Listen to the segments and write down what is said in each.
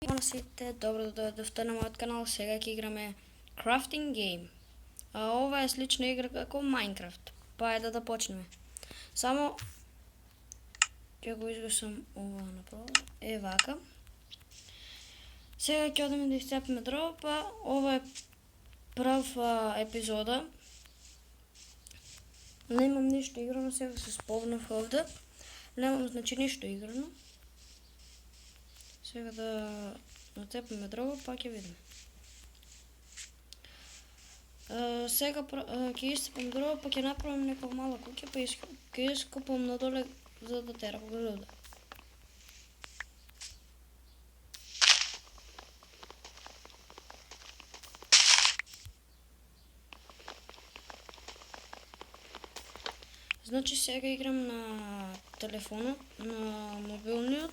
Сите, добро дојдовте на мојот канал. Сега ќе играме Crafting Game. А ова е слична игра како Minecraft. Па ајде да почнеме. Само ќе го изгасам ова направо. Е вака. Сега ќе одиме да исцепиме дрво, па ова е прв епизода. Немам ништо играно, сега се спомнав овде. Немам значи ништо играно. Сега да нацепиме дрво, па ќе видиме. Сега ќе исцепам дрво, па ќе направим некоја мала куќа, па ќе ископам надоле за да терам груда. Значи сега играм на телефонот, на мобилниот.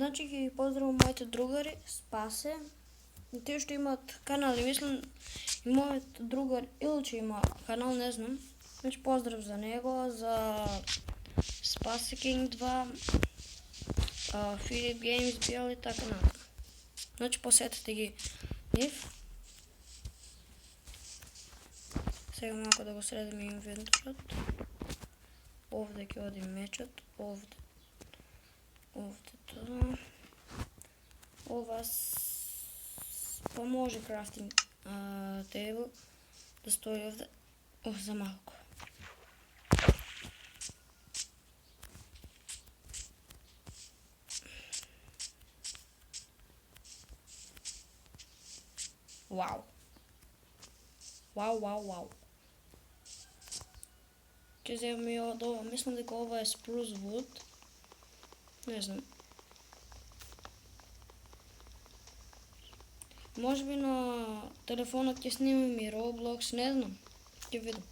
Значи ќе ги поздравам моите другари, Спасе, и тие што имаат канали, мислам и мојот другар Илче има канал, не знам. Значи поздрав за него, за Спасе King 2, Филип Геймс бил и така натаму. Значи посетете ги нив. Сега малку да го средим инвентарот. Овде ќе оди мечот, овде тоа. Ова па може крафтинг тейбл да стои овде за малку. Вау. Ќе земам и од ова, мислам дека ова е spruce wood. Не знам. Може би на телефонот ќе снимам и Roblox, не знам. Ќе видам.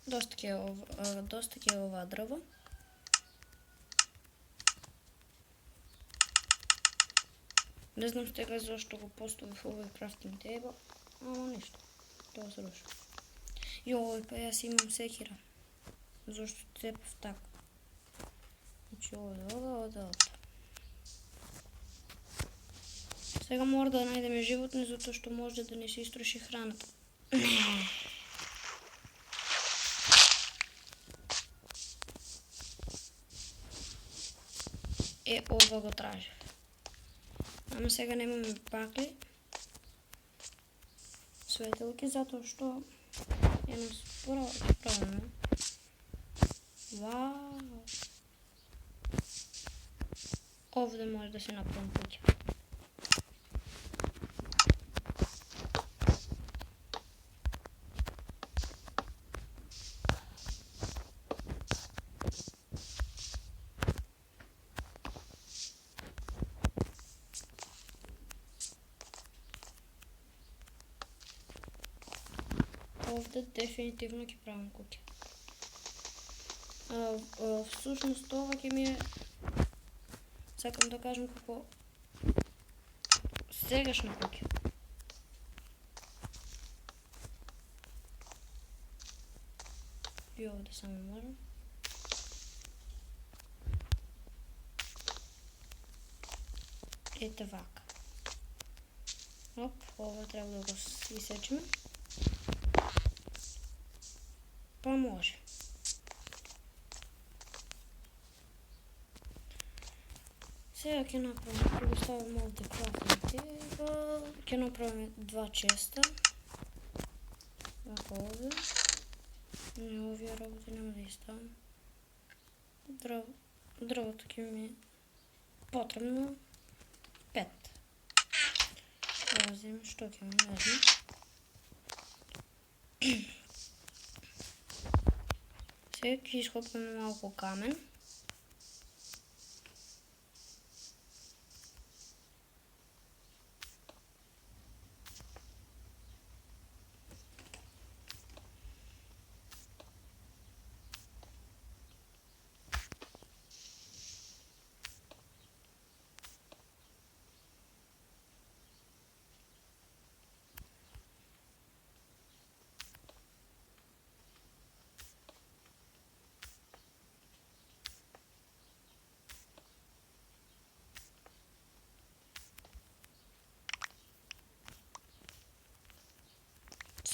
Доста ќе е ова дрво. Не знам сега зашто го поставив овој крафтинг тейбл, ама ништо. Тоа се руши. Јој, па јас имам секира. Зашто цепав така? Значи овде. Сега мора да најдеме животни, затоа што може да не се истроши храната. Е, ова го тражив. Ама сега немаме пакли, светелки, затоа што ја нас правиме. Вау! Овде може да се направим куќа. Овде дефинитивно ќе правам куќа. Всушност ова ќе ми е, сакам да кажам како сегашна куќа. И овде само можам. Ете вака. Оп, ова треба да го исечеме. Па може. Сега ќе направим, ќе го ставим овде крафтинг тейбл, ќе направим 2 честа. Вака овде. Не, овие работи нема да ги ставам. Дрво. Drвото ќе ми е потребно 5. Возим што ќе ми не знам. Сега ќе изкопаме малку камен.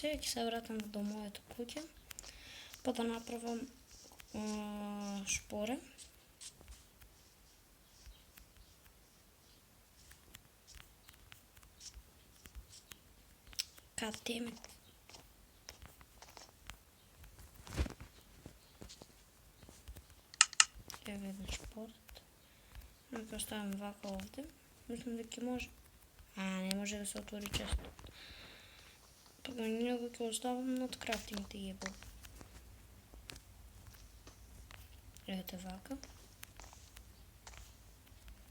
Сега ќе се вратам до моето куќа, па да направам шпоре. God damn it. Evo jedan šport. Neka stavim ovako ovdje. Mislim da ќе може. А, не може да се отвори често. Тогава него ќе оставам над крафтинг тейбл. Ето вака.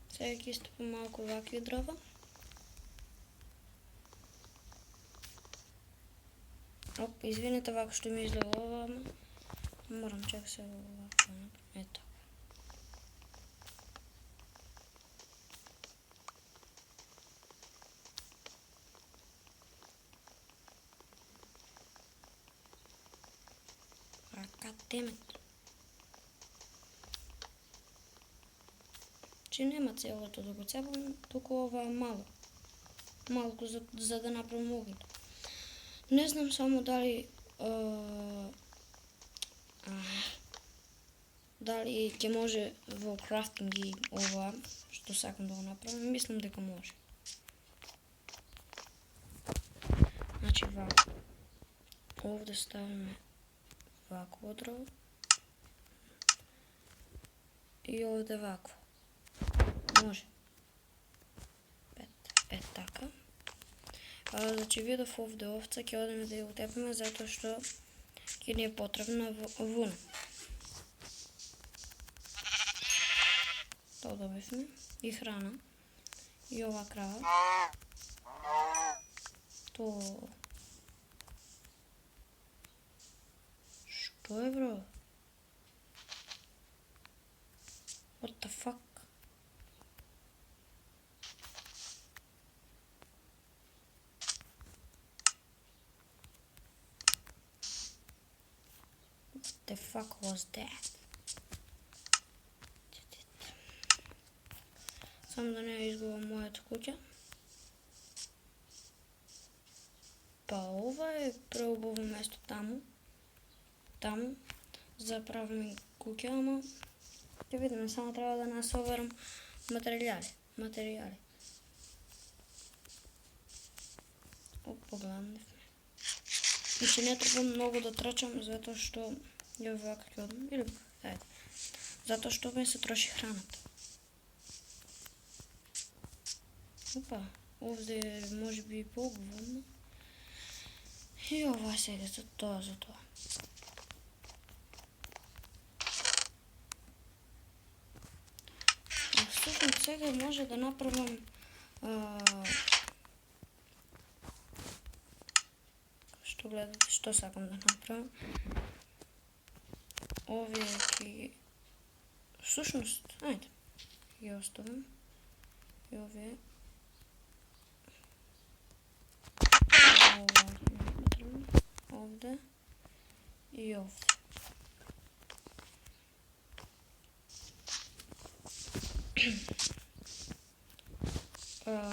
Сега ќе истопам малку вакви дрва. Оп, извинете вака што ми излева ова, морам чак се овако. Ето. Темето. Че нема целото да го цепам, туку ова е мало. Малко за да направим огън. Не знам само дали дали ќе може во крафтинг и ова што сакам да го направам. Мислам дека може. Значи вако. Овде ставаме вакво дрво. И овде вакво. Може. 5. Така. Значи видов овде овца, ќе одиме да ја утепаме затоа што ќе ни е потребна вуна. Тоа добивме. И храна. И ова крава. Тоа. Што е, бро? What the fuck? What the fuck was that? Само да не изгубам мојата куќа. Па ова е преубаво место таму. Таму. Заправим куќа, ама ќе видиме, само треба да насоберам материјали. Оп, погладневме. Значи не треба многу да трчам, затоа што ја вака ќе одам. Или, ајде. Затоа што ми се троши храната. Опа, овде може би и поубаво. И ова сега за тоа. Всушност сега може да направам што гледате, што сакам да направам. Овие ќе всушност, ајде, ја оставам. И овие овде и овде.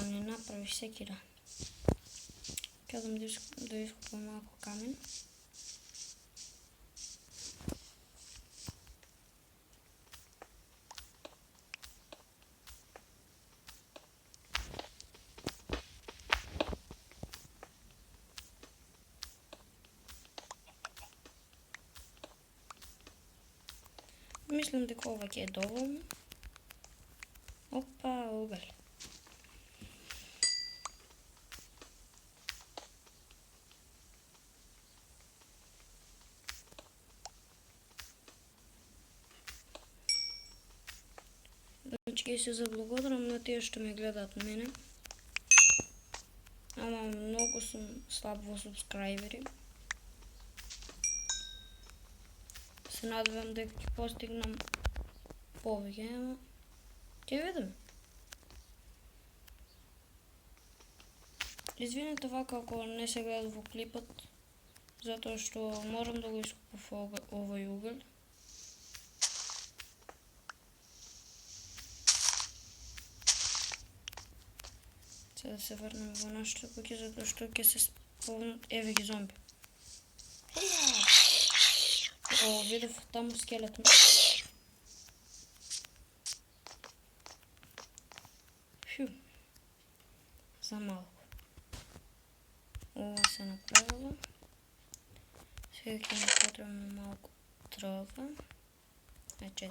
Не направи секира. Казвам да изкупам малко камен. мислам дека ова ќе е доволно. Опа, угел. Значи ќе се заблагодарам на тие што ме гледаат мене. Ама многу сум слаб во субскрайбери. Се надевам дека ќе постигнам повеќе, ама ќе видиме. Извинете вака ако не се гледа во клипот, затоа што морам да го искупам овој угол. Сега да се врнем во нашата куќа, затоа што ќе се спомнат, еве ги зомби. О, видов таму скелетон. Фу. За малку. Ова се направило. Сега ќе ми потребно малку трава. 4.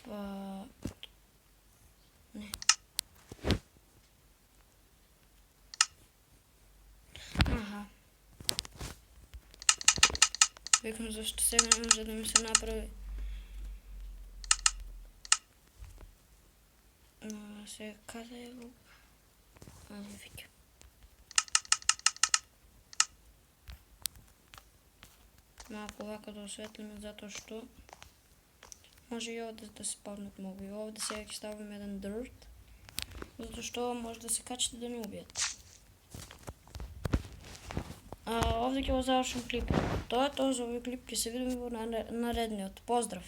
Па... Не. Аха. Викам зашто сега не може да ми се направи. Сега каде е го? Вика. Малко вака да осветлиме, затоа што може и овде да се спавнат моби. Овде сега ќе ставим еден dirt, затоа што може да се качите да не убијат. Овде ќе го завршим клипот. Тоа е тоа за овој клип, ќе се видиме во наредниот. Поздрав!